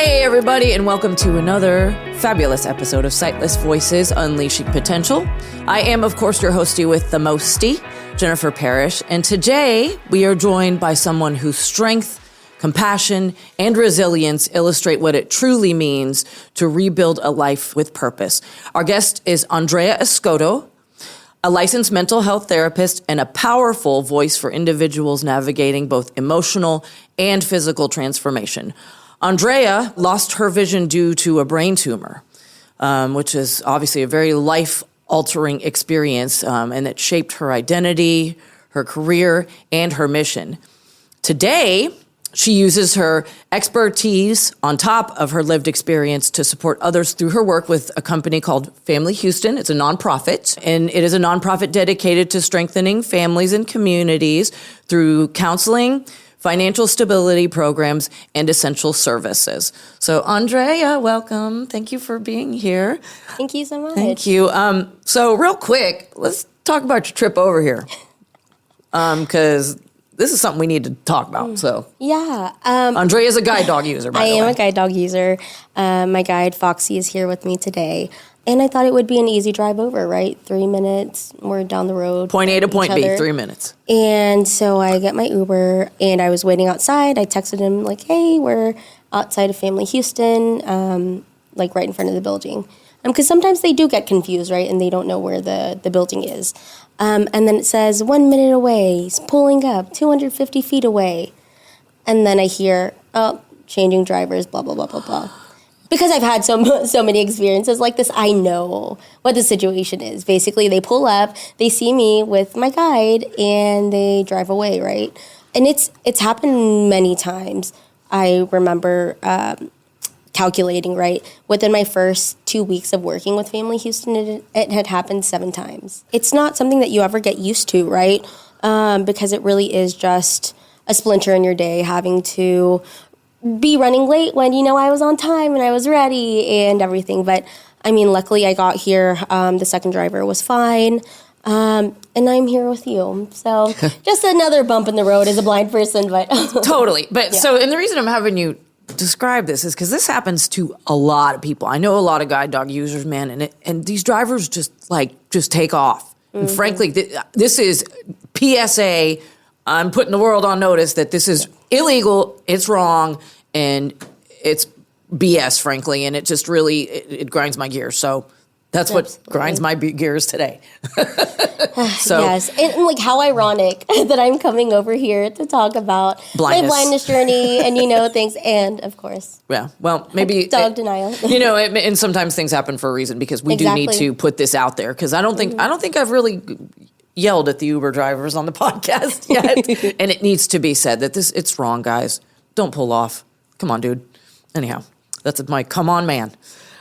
Hey everybody, and welcome to another fabulous episode of Sightless Voices Unleashing Potential. I am, of course, your hostie with the mostie, Jennifer Parrish, and today we are joined by someone whose strength, compassion, and resilience illustrate what it truly means to rebuild a life with purpose. Our guest is Andrea Escoto, a licensed mental health therapist and a powerful voice for individuals navigating both emotional and physical transformation. Andrea lost her vision due to a brain tumor, which is obviously a very life-altering experience, and it shaped her identity, her career, and her mission. Today, she uses her expertise on top of her lived experience to support others through her work with a company called Family Houston. It's a nonprofit, and it is a nonprofit dedicated to strengthening families and communities through counseling, financial stability programs, and essential services. So, Andrea, welcome. Thank you for being here. Thank you so much. Thank you. So, real quick, let's talk about your trip over here, because this is something we need to talk about. So, yeah. Andrea is a guide dog user, by the way. I am a guide dog user. My guide, Foxy, is here with me today. And I thought it would be an easy drive over, right? 3 minutes, we're down the road. Point A to point B, 3 minutes. And so I get my Uber, and I was waiting outside. I texted him, like, hey, we're outside of Family Houston, like right in front of the building. Because sometimes they do get confused, right? And they don't know where the building is. And then it says, 1 minute away, he's pulling up, 250 feet away. And then I hear, oh, changing drivers, blah, blah, blah, blah, blah. Because I've had so many experiences like this, I know what the situation is. Basically, they pull up, they see me with my guide, and they drive away, right? And it's happened many times. I remember calculating, right? Within my first 2 weeks of working with Family Houston, it had happened 7 times. It's not something that you ever get used to, right? Because it really is just a splinter in your day, having to be running late when, I was on time and I was ready and everything. But, luckily I got here. The second driver was fine. And I'm here with you. So just another bump in the road as a blind person. But Totally. But yeah. And the reason I'm having you describe this is because this happens to a lot of people. I know a lot of guide dog users, man, and these drivers just take off. Mm-hmm. And frankly, this is PSA. I'm putting the world on notice that this is illegal, it's wrong, and it's BS, frankly, and it just really, it grinds my gears. So that's what grinds my gears today. So, yes, and like how ironic that I'm coming over here to talk about my blindness journey and things, and of course, yeah. Well, maybe dog denial. And sometimes things happen for a reason because we do need to put this out there. Because I don't think I've really yelled at the Uber drivers on the podcast yet, and it needs to be said that it's wrong, guys. Don't pull off. Come on, dude. Anyhow, that's my come on, man.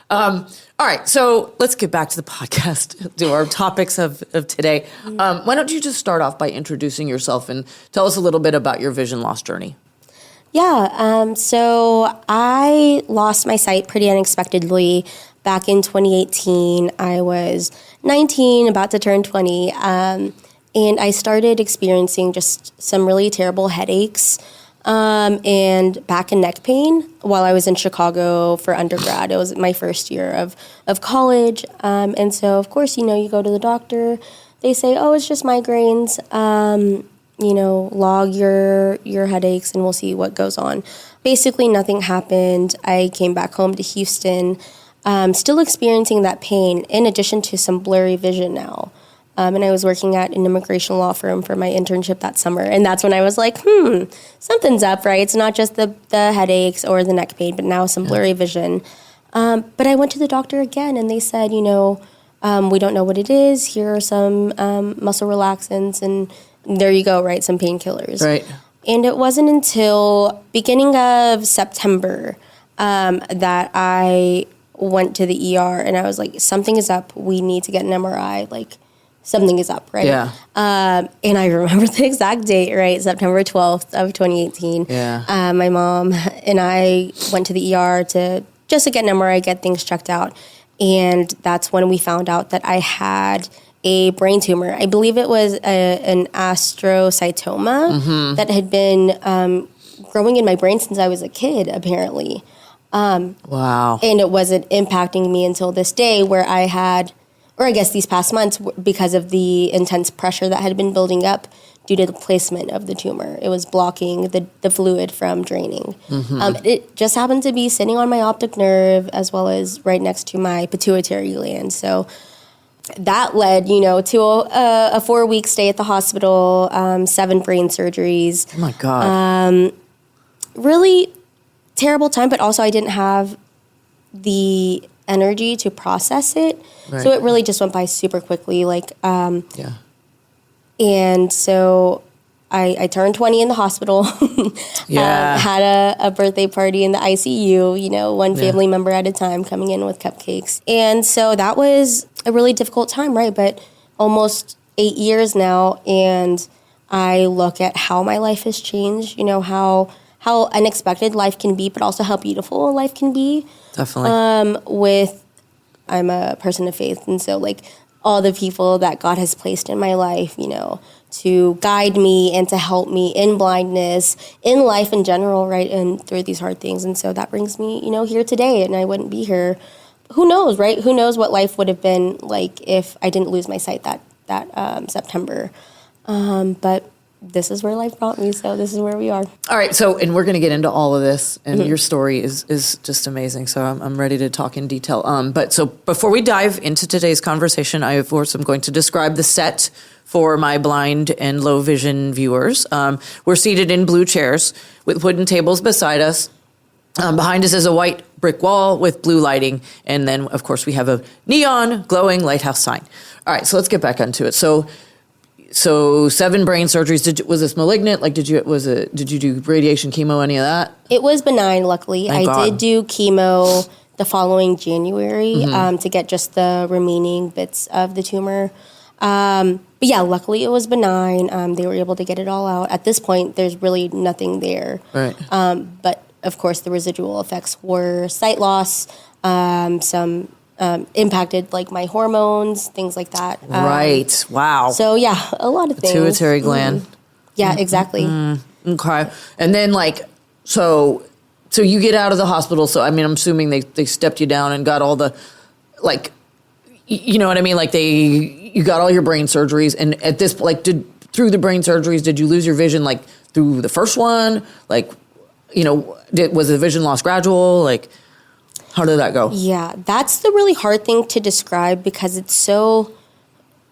All right, so let's get back to the podcast, to our topics of today. Why don't you just start off by introducing yourself and tell us a little bit about your vision loss journey? Yeah, so I lost my sight pretty unexpectedly back in 2018. I was 19, about to turn 20, and I started experiencing just some really terrible headaches and back and neck pain while I was in Chicago for undergrad. It was my first year of college. And so, of course, you go to the doctor. They say, oh, it's just migraines. Log your headaches and we'll see what goes on. Basically, nothing happened. I came back home to Houston, still experiencing that pain in addition to some blurry vision now. And I was working at an immigration law firm for my internship that summer. And that's when I was like, something's up, right? It's not just the headaches or the neck pain, but now some blurry vision. But I went to the doctor again, and they said, we don't know what it is. Here are some muscle relaxants, and there you go, right? Some painkillers. Right. And it wasn't until beginning of September that I went to the ER, and I was like, something is up. We need to get an MRI. Like, something is up, right? Yeah. And I remember the exact date, right? September 12th of 2018. Yeah. My mom and I went to the ER to get an MRI, get things checked out. And that's when we found out that I had a brain tumor. I believe it was an astrocytoma that had been growing in my brain since I was a kid, apparently. Wow. And it wasn't impacting me until this day where I had, or I guess these past months, because of the intense pressure that had been building up due to the placement of the tumor. It was blocking the fluid from draining. It just happened to be sitting on my optic nerve as well as right next to my pituitary gland. So that led, to a 4-week stay at the hospital, 7 brain surgeries. Oh, my God. Really terrible time, but also I didn't have the energy to process it. Right. So it really just went by super quickly. Yeah. And so I turned 20 in the hospital. Yeah. Had a birthday party in the ICU, one family member at a time coming in with cupcakes. And so that was a really difficult time, right? But almost 8 years now, and I look at how my life has changed, how unexpected life can be, but also how beautiful life can be. Definitely. I'm a person of faith, and so all the people that God has placed in my life, to guide me and to help me in blindness, in life in general, right, and through these hard things. And so that brings me, here today, and I wouldn't be here. Who knows, right? Who knows what life would have been like if I didn't lose my sight that September. But this is where life brought me, so this is where we are. All right, and we're going to get into all of this, and your story is just amazing, so I'm ready to talk in detail. But so before we dive into today's conversation, I, of course, am going to describe the set for my blind and low vision viewers. We're seated in blue chairs with wooden tables beside us. Behind us is a white brick wall with blue lighting, and then, of course, we have a neon glowing lighthouse sign. All right, so let's get back into it. So 7 brain surgeries. Was this malignant? Did you do radiation, chemo, any of that? It was benign, luckily. Thank God. Did do chemo the following January to get just the remaining bits of the tumor. But yeah, luckily it was benign. They were able to get it all out. At this point, there's really nothing there. Right. But of course, the residual effects were sight loss, some impacted my hormones, things like that. Right. Wow. So yeah, a lot of things. Pituitary gland. Yeah, exactly. Okay. And then so you get out of the hospital. So I'm assuming they stepped you down and got all the you know what I mean? You got all your brain surgeries, and at this through the brain surgeries, did you lose your vision through the first one? Was the vision loss gradual? How did that go? Yeah, that's the really hard thing to describe because it's so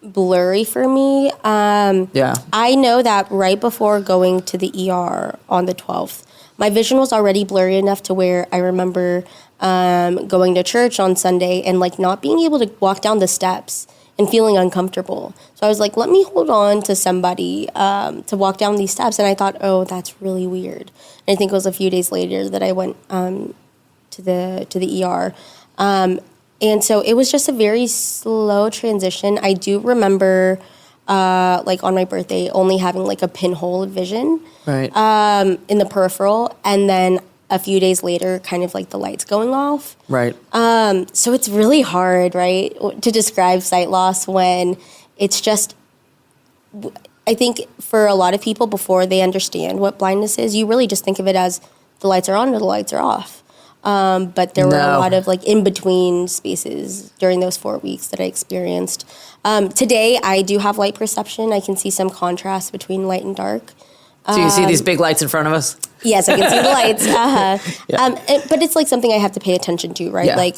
blurry for me. Yeah. I know that right before going to the ER on the 12th, my vision was already blurry enough to where I remember going to church on Sunday and not being able to walk down the steps and feeling uncomfortable. So I was like, let me hold on to somebody to walk down these steps. And I thought, oh, that's really weird. And I think it was a few days later that I went to the ER. And so it was just a very slow transition. I do remember on my birthday only having a pinhole of vision right. In the peripheral, and then a few days later kind of the lights going off. Right. So it's really hard, right, to describe sight loss when it's just, I think for a lot of people before they understand what blindness is, you really just think of it as the lights are on or the lights are off. But there were a lot of in-between spaces during those 4 weeks that I experienced. Today, I do have light perception. I can see some contrast between light and dark. So you see these big lights in front of us? Yes, I can see the lights. Yeah. But it's something I have to pay attention to, right? Yeah.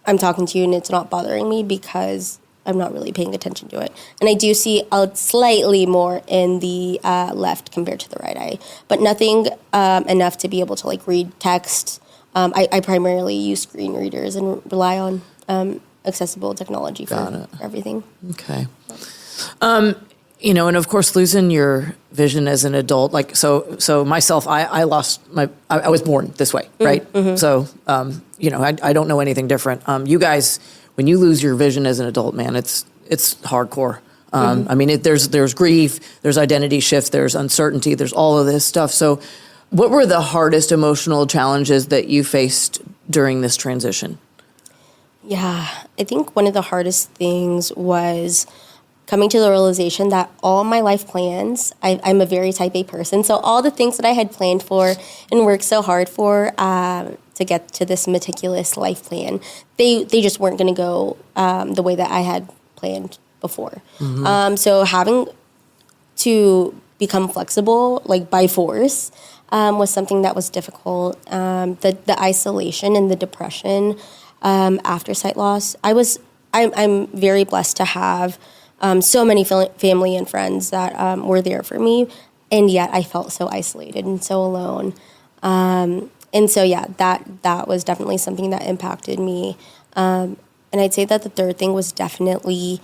I'm talking to you and it's not bothering me because I'm not really paying attention to it. And I do see slightly more in the left compared to the right eye, but nothing enough to be able to like read text. I primarily use screen readers and rely on accessible technology for everything. Okay. You know, and of course, losing your vision as an adult, like, so myself, I lost I was born this way, right? Mm-hmm. So, you know, I don't know anything different. You guys, when you lose your vision as an adult, man, it's hardcore. I mean, there's grief, there's identity shift, there's uncertainty, there's all of this stuff. So what were the hardest emotional challenges that you faced during this transition? Yeah, I think one of the hardest things was coming to the realization that all my life plans, I'm a very type A person, so all the things that I had planned for and worked so hard for to get to this meticulous life plan. They just weren't going to go the way that I had planned before. So having to become flexible, like by force, was something that was difficult. The isolation and the depression after sight loss. I'm very blessed to have so many family and friends that were there for me, and yet I felt so isolated and so alone. And so yeah, that was definitely something that impacted me. And I'd say that the third thing was definitely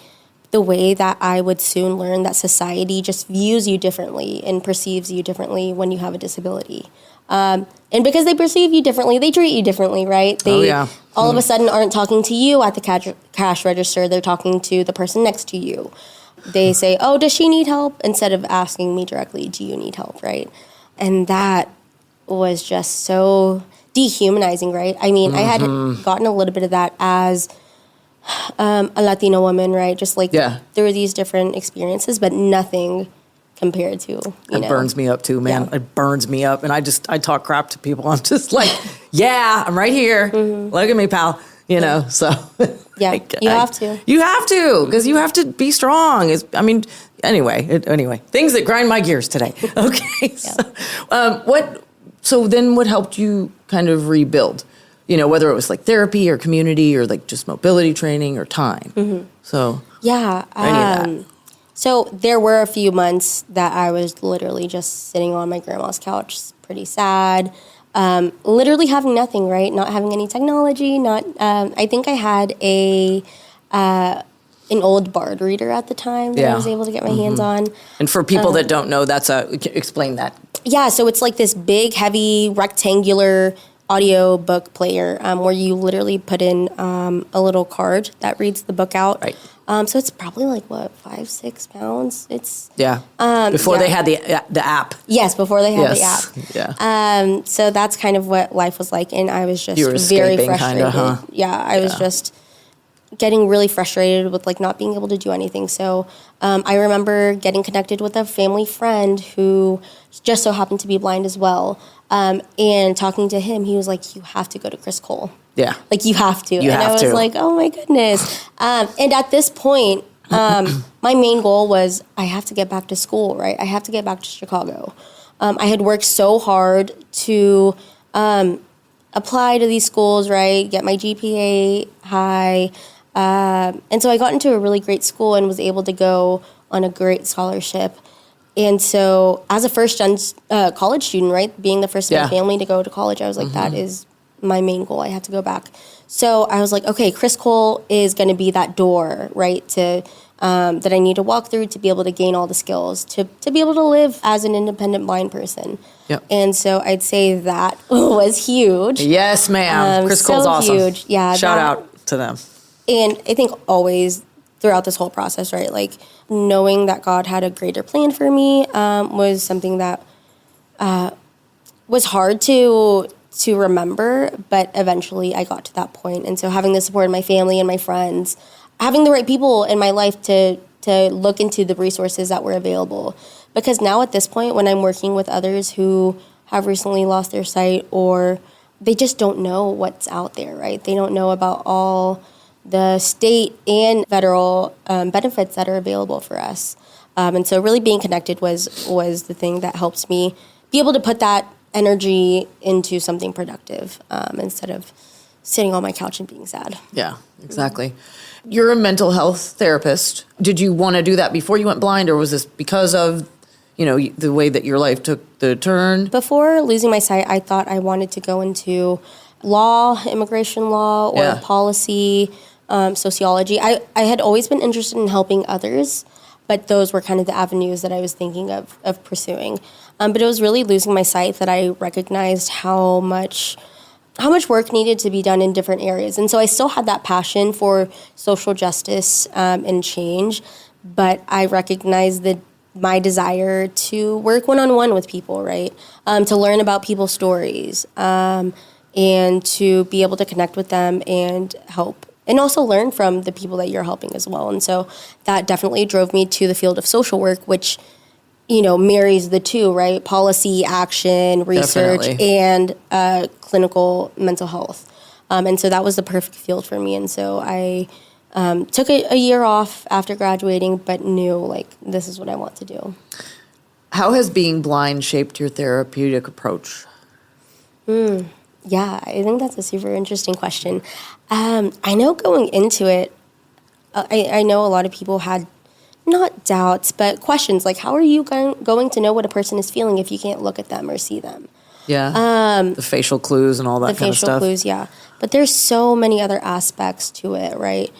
the way that I would soon learn that society just views you differently and perceives you differently when you have a disability. And because they perceive you differently, they treat you differently, right? They all of a sudden aren't talking to you at the cash register. They're talking to the person next to you. They say, oh, does she need help? Instead of asking me directly, do you need help, right? And that was just so dehumanizing, right? I mean, I had gotten a little bit of that as a Latina woman, right? Just like there were these different experiences, but nothing compared to, It burns me up too, man. Yeah. It burns me up. And I talk crap to people. I'm just like, I'm right here. Look at me, pal. You know, so. Yeah, you have to. You have to, because you have to be strong. Anyway, things that grind my gears today. Okay. So then what helped you kind of rebuild? You know, whether it was like therapy or community or like just mobility training or time. So so there were a few months that I was literally just sitting on my grandma's couch, pretty sad, literally having nothing, right? Not having any technology. I think I had an old Bard reader at the time that I was able to get my hands on. And for people that don't know, explain that. Yeah, so it's like this big, heavy, rectangular audio book player where you literally put in a little card that reads the book out. Right. So it's probably like, 5-6 pounds? It's before they had the app. Yes, before they had the app. Yeah. So that's kind of what life was like, and I was just very frustrated. Kinda, huh? Yeah, I was just getting really frustrated with like not being able to do anything. So I remember getting connected with a family friend who just so happened to be blind as well. And talking to him, he was like, you have to go to Chris Cole. Yeah. Like, you have to. I was like, oh my goodness. And at this point, my main goal was I have to get back to school, right? I have to get back to Chicago. I had worked so hard to apply to these schools, right? Get my GPA high. And so I got into a really great school and was able to go on a great scholarship. And so as a first-gen college student, right, being the first in my family to go to college, I was like, that is my main goal. I have to go back. So I was like, okay, Chris Cole is going to be that door, right, to that I need to walk through to be able to gain all the skills, to be able to live as an independent blind person. Yep. And so I'd say that was huge. Yes, ma'am. Chris Cole's awesome. Huge. Yeah. Shout out to them. And I think always throughout this whole process, right, like knowing that God had a greater plan for me was something that was hard to remember, but eventually I got to that point. And so having the support of my family and my friends, having the right people in my life to look into the resources that were available. Because now at this point, when I'm working with others who have recently lost their sight, or they just don't know what's out there, right? They don't know about all the state and federal benefits that are available for us. And so really being connected was the thing that helps me be able to put that energy into something productive instead of sitting on my couch and being sad. Yeah, exactly. You're a mental health therapist. Did you want to do that before you went blind, or was this because of, the way that your life took the turn? Before losing my sight, I thought I wanted to go into law, immigration law, or policy, sociology. I had always been interested in helping others, but those were kind of the avenues that I was thinking of pursuing. But it was really losing my sight that I recognized how much work needed to be done in different areas. And so I still had that passion for social justice and change, but I recognized that my desire to work one-on-one with people, right? To learn about people's stories and to be able to connect with them and help. And also learn from the people that you're helping as well. And so that definitely drove me to the field of social work, which marries the two, right? Policy, action, research, Definitely. and clinical mental health. And so that was the perfect field for me. And so I took a year off after graduating, but knew, like, this is what I want to do. How has being blind shaped your therapeutic approach? Yeah, I think that's a super interesting question. I know going into it, I know a lot of people had not doubts, but questions like, how are you going to know what a person is feeling if you can't look at them or see them? Yeah. The facial clues and all that kind of stuff. The facial clues, yeah. But there's so many other aspects to it, right?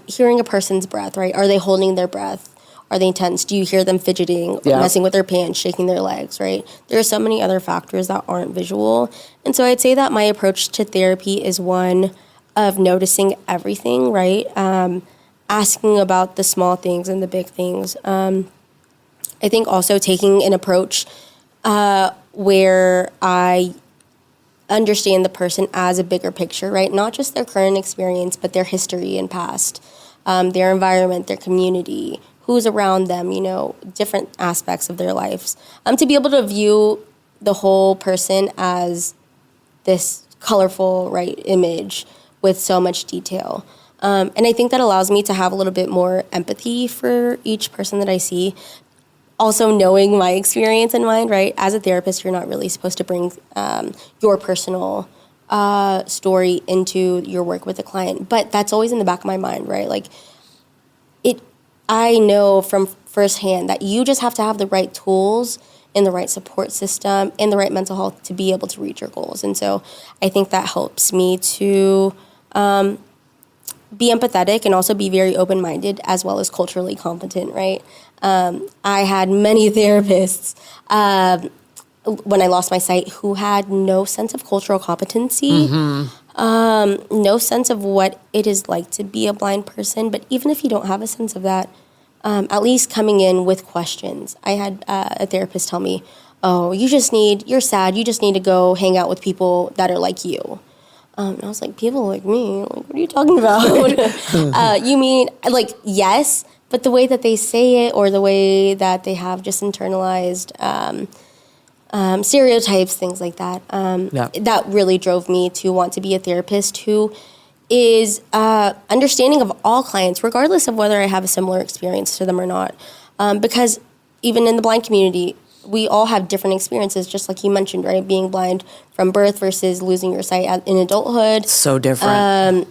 Hearing a person's breath, right? Are they holding their breath? Are they tense? Do you hear them fidgeting, messing with their pants, shaking their legs, right? There are so many other factors that aren't visual. And so I'd say that my approach to therapy is one of noticing everything, right? Asking about the small things and the big things. I think also taking an approach where I understand the person as a bigger picture, right? Not just their current experience, but their history and past, their environment, their community, who's around them, different aspects of their lives. To be able to view the whole person as this colorful, right, image with so much detail. And I think that allows me to have a little bit more empathy for each person that I see. Also knowing my experience in mind, right? As a therapist, you're not really supposed to bring your personal story into your work with a client. But that's always in the back of my mind, right? Like, I know from firsthand that you just have to have the right tools and the right support system and the right mental health to be able to reach your goals. And so I think that helps me to be empathetic and also be very open-minded as well as culturally competent, right? I had many therapists when I lost my sight who had no sense of cultural competency, no sense of what it is like to be a blind person. But even if you don't have a sense of that, at least coming in with questions. I had a therapist tell me, oh, you're sad, you just need to go hang out with people that are like you. And I was like, people like me? Like, what are you talking about? You mean, like, yes, but the way that they say it or the way that they have just internalized stereotypes, things like that, that really drove me to want to be a therapist who is understanding of all clients, regardless of whether I have a similar experience to them or not. Because even in the blind community, we all have different experiences, just like you mentioned, right? Being blind from birth versus losing your sight in adulthood. So different.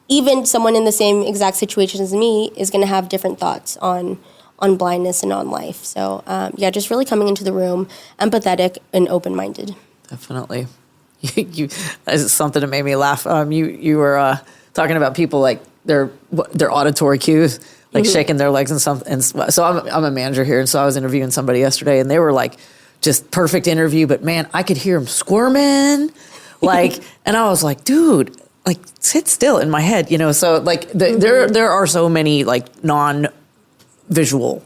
Even someone in the same exact situation as me is going to have different thoughts on blindness and on life. So, just really coming into the room, empathetic and open-minded. Definitely. That's something that made me laugh. You were talking about people like their auditory cues, like shaking their legs and something. And so I'm a manager here, and so I was interviewing somebody yesterday, and they were like, just perfect interview, but man, I could hear them squirming, like, and I was like, dude, like, sit still in my head, So like there are so many like non-visual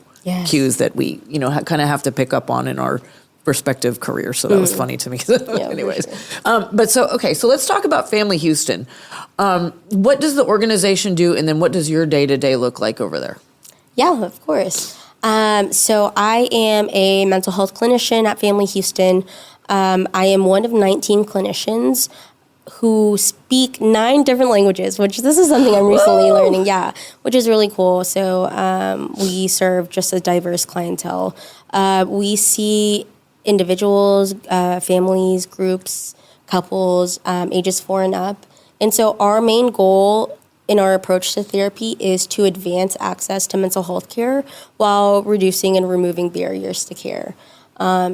cues that we kind of have to pick up on in our respective careers. So that was funny to me. Anyways, sure. So let's talk about Family Houston. What does the organization do, and then what does your day-to-day look like over there? Yeah, of course. So I am a mental health clinician at Family Houston. I am one of 19 clinicians who speak 9 different languages, which this is something I'm recently learning, which is really cool. So we serve just a diverse clientele. We see individuals, families, groups, couples, ages 4 and up. And so our main goal in our approach to therapy is to advance access to mental health care while reducing and removing barriers to care.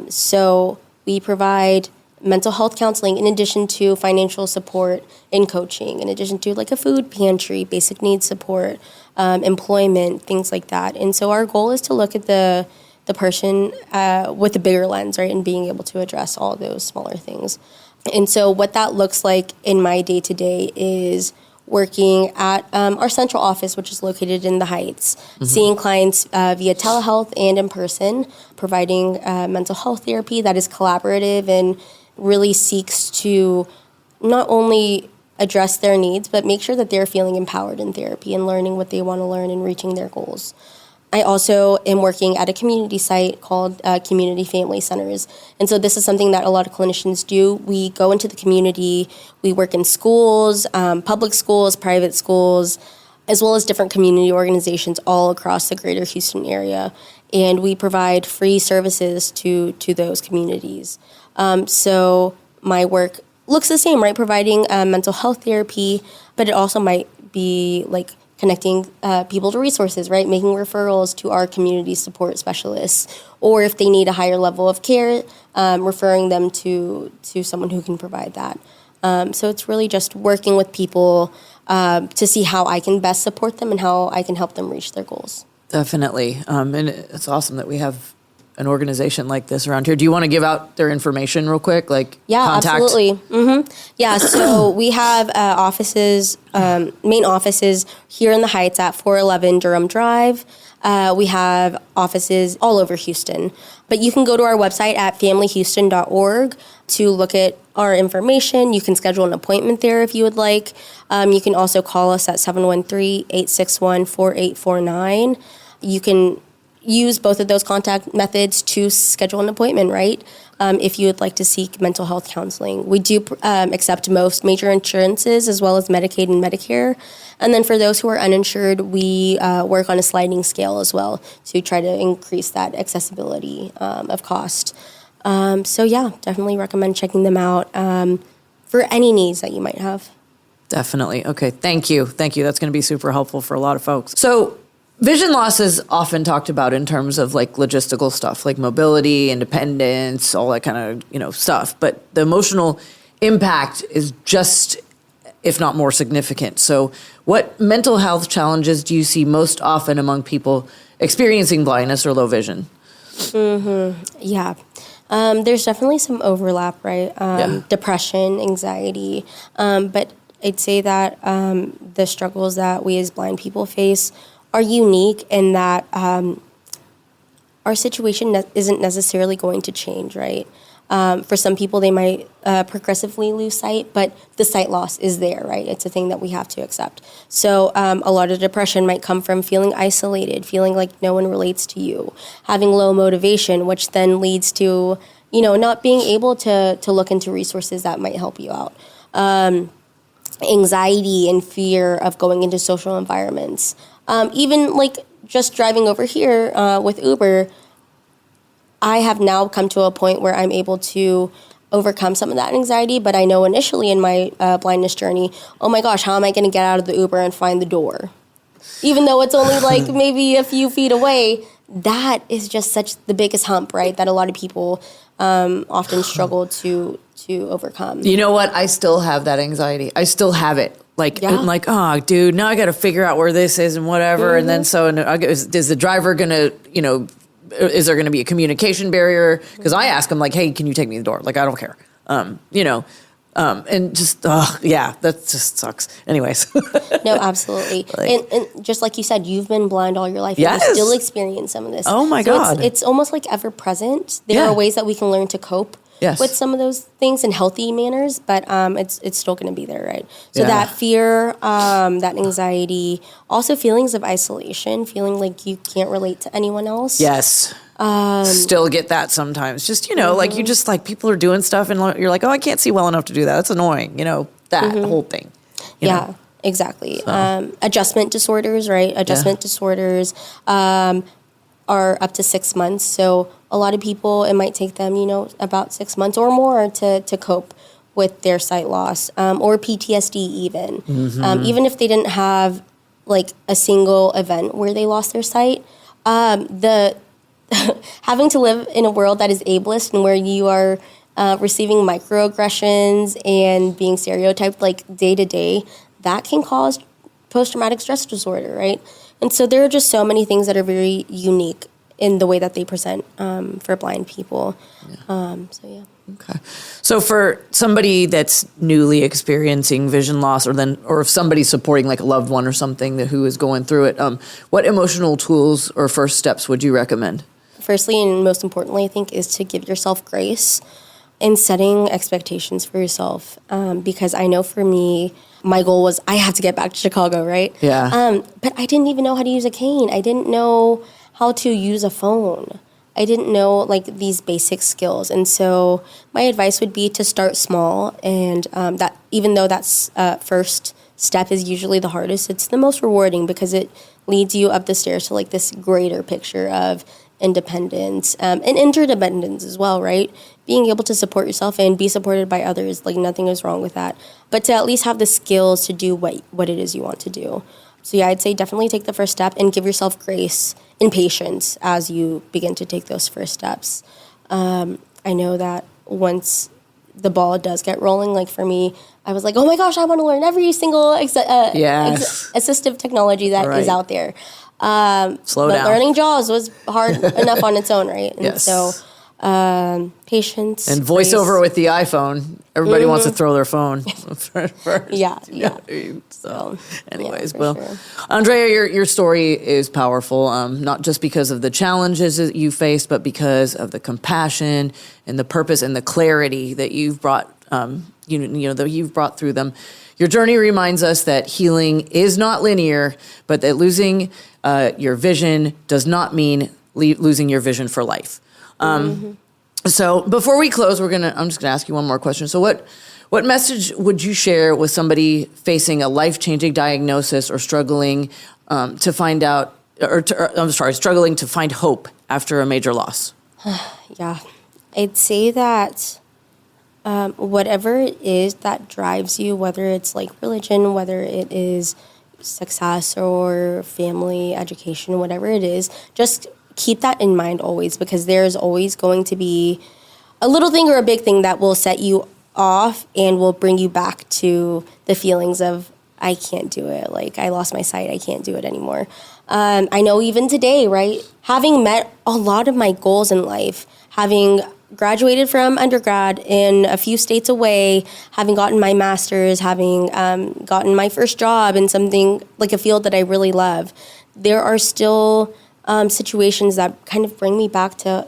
So we provide mental health counseling in addition to financial support and coaching, in addition to like a food pantry, basic needs support, employment, things like that. And so our goal is to look at the person with a bigger lens, right, and being able to address all of those smaller things. And so what that looks like in my day-to-day is working at our central office, which is located in the Heights, seeing clients via telehealth and in person, providing mental health therapy that is collaborative and really seeks to not only address their needs, but make sure that they're feeling empowered in therapy and learning what they want to learn and reaching their goals. I also am working at a community site called Community Family Centers. And so this is something that a lot of clinicians do. We go into the community, we work in schools, public schools, private schools, as well as different community organizations all across the greater Houston area. And we provide free services to those communities. So my work looks the same, right? Providing mental health therapy, but it also might be like connecting people to resources, right? Making referrals to our community support specialists, or if they need a higher level of care, referring them to someone who can provide that. So it's really just working with people to see how I can best support them and how I can help them reach their goals. Definitely. And it's awesome that we have an organization like this around here. Do you want to give out their information real quick? Like, yeah, contact? Absolutely. Mm-hmm. Yeah, so we have offices, main offices here in the Heights at 411 Durham Drive. We have offices all over Houston. But you can go to our website at familyhouston.org to look at our information. You can schedule an appointment there if you would like. You can also call us at 713-861-4849. You can use both of those contact methods to schedule an appointment, right? If you would like to seek mental health counseling. We do accept most major insurances as well as Medicaid and Medicare. And then for those who are uninsured, we work on a sliding scale as well to try to increase that accessibility of cost. So yeah, definitely recommend checking them out for any needs that you might have. Definitely. Okay. Thank you. Thank you. That's going to be super helpful for a lot of folks. So vision loss is often talked about in terms of like logistical stuff, like mobility, independence, all that kind of, stuff. But the emotional impact is just, if not more significant. So what mental health challenges do you see most often among people experiencing blindness or low vision? Mm-hmm. Yeah. There's definitely some overlap, right? Depression, anxiety. But I'd say that the struggles that we as blind people face are unique in that our situation isn't necessarily going to change, right? For some people, they might progressively lose sight, but the sight loss is there, right? It's a thing that we have to accept. So a lot of depression might come from feeling isolated, feeling like no one relates to you, having low motivation, which then leads to, not being able to look into resources that might help you out. Anxiety and fear of going into social environments. Even like just driving over here with Uber, I have now come to a point where I'm able to overcome some of that anxiety, but I know initially in my blindness journey, oh my gosh, how am I going to get out of the Uber and find the door? Even though it's only like maybe a few feet away, that is just such the biggest hump, right? That a lot of people often struggle to overcome. You know what? I still have that anxiety. I still have it. I'm like, oh, dude, now I got to figure out where this is and whatever. Mm-hmm. And then is the driver going to, is there going to be a communication barrier? Because I ask him like, hey, can you take me to the door? Like, I don't care. And just, that just sucks. Anyways. No, absolutely. And just like you said, you've been blind all your life. Yes. And you still experience some of this. Oh my God. It's almost like ever present. There are ways that we can learn to cope with some of those things in healthy manners, but it's still going to be there, right? So that fear, that anxiety, also feelings of isolation, feeling like you can't relate to anyone else. Yes. Still get that sometimes. Just, like you just like people are doing stuff and you're like, oh, I can't see well enough to do that. That's annoying. That whole thing. You know? Exactly. So. Adjustment disorders, right? Adjustment disorders are up to 6 months. So a lot of people, it might take them, about 6 months or more to cope with their sight loss, or PTSD even. Mm-hmm. Even if they didn't have like a single event where they lost their sight, having to live in a world that is ableist and where you are receiving microaggressions and being stereotyped like day to day, that can cause post-traumatic stress disorder, right? And so there are just so many things that are very unique in the way that they present for blind people. Okay. So for somebody that's newly experiencing vision loss, or if somebody's supporting like a loved one or something who is going through it, what emotional tools or first steps would you recommend? Firstly, and most importantly, I think, is to give yourself grace and setting expectations for yourself. Because I know for me, my goal was I have to get back to Chicago, right? Yeah. But I didn't even know how to use a cane. I didn't know how to use a phone. I didn't know like these basic skills. And so my advice would be to start small, and that even though that's first step is usually the hardest, it's the most rewarding because it leads you up the stairs to like this greater picture of independence and interdependence as well, right? Being able to support yourself and be supported by others, like nothing is wrong with that. But to at least have the skills to do what it is you want to do. So yeah, I'd say definitely take the first step and give yourself grace and patience as you begin to take those first steps. I know that once the ball does get rolling, like for me, I was like, oh my gosh, I want to learn every single assistive technology that is out there. Slow down. But learning JAWS was hard enough on its own, right? And so patience. And voiceover with the iPhone. Everybody wants to throw their phone first. Yeah. So, anyways, sure. Andrea, your story is powerful, not just because of the challenges that you faced, but because of the compassion and the purpose and the clarity that you've brought, that you've brought through them. Your journey reminds us that healing is not linear, but that losing your vision does not mean losing your vision for life. So before we close, I'm just gonna ask you one more question. So what message would you share with somebody facing a life-changing diagnosis or struggling to find hope after a major loss? Yeah, I'd say that whatever it is that drives you, whether it's like religion, whether it is success or family, education, whatever it is, just keep that in mind always, because there's always going to be a little thing or a big thing that will set you off and will bring you back to the feelings of, I can't do it. Like, I lost my sight. I can't do it anymore. I know even today, right, having met a lot of my goals in life, having graduated from undergrad in a few states away, having gotten my master's, having gotten my first job in something like a field that I really love, there are still situations that kind of bring me back to,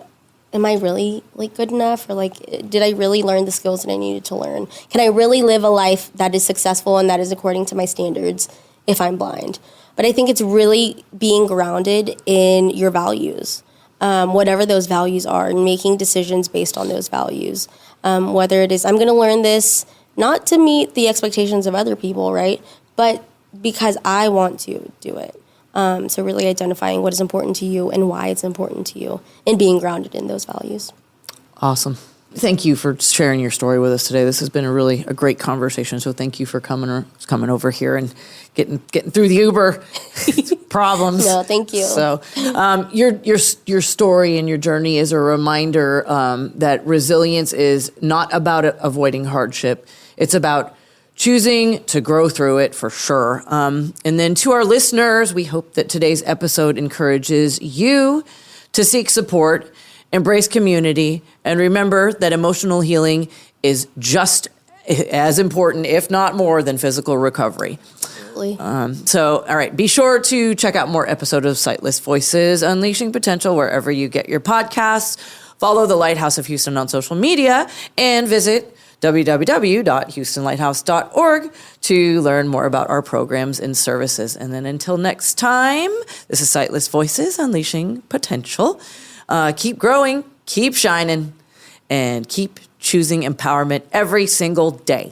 am I really like good enough? Or like, did I really learn the skills that I needed to learn? Can I really live a life that is successful and that is according to my standards if I'm blind? But I think it's really being grounded in your values, whatever those values are, and making decisions based on those values. Whether it is, I'm going to learn this not to meet the expectations of other people, right? But because I want to do it. So really identifying what is important to you and why it's important to you and being grounded in those values. Awesome. Thank you for sharing your story with us today. This has been a great conversation. So thank you for coming over here and getting through the Uber problems. No, thank you. So your story and your journey is a reminder that resilience is not about avoiding hardship. It's about choosing to grow through it, for sure. And then to our listeners, we hope that today's episode encourages you to seek support, embrace community, and remember that emotional healing is just as important, if not more, than physical recovery. Absolutely. All right, be sure to check out more episodes of Sightless Voices, Unleashing Potential, wherever you get your podcasts. Follow the Lighthouse of Houston on social media and visit www.houstonlighthouse.org to learn more about our programs and services. And then until next time, this is Sightless Voices, Unleashing Potential. Keep growing, keep shining, and keep choosing empowerment every single day.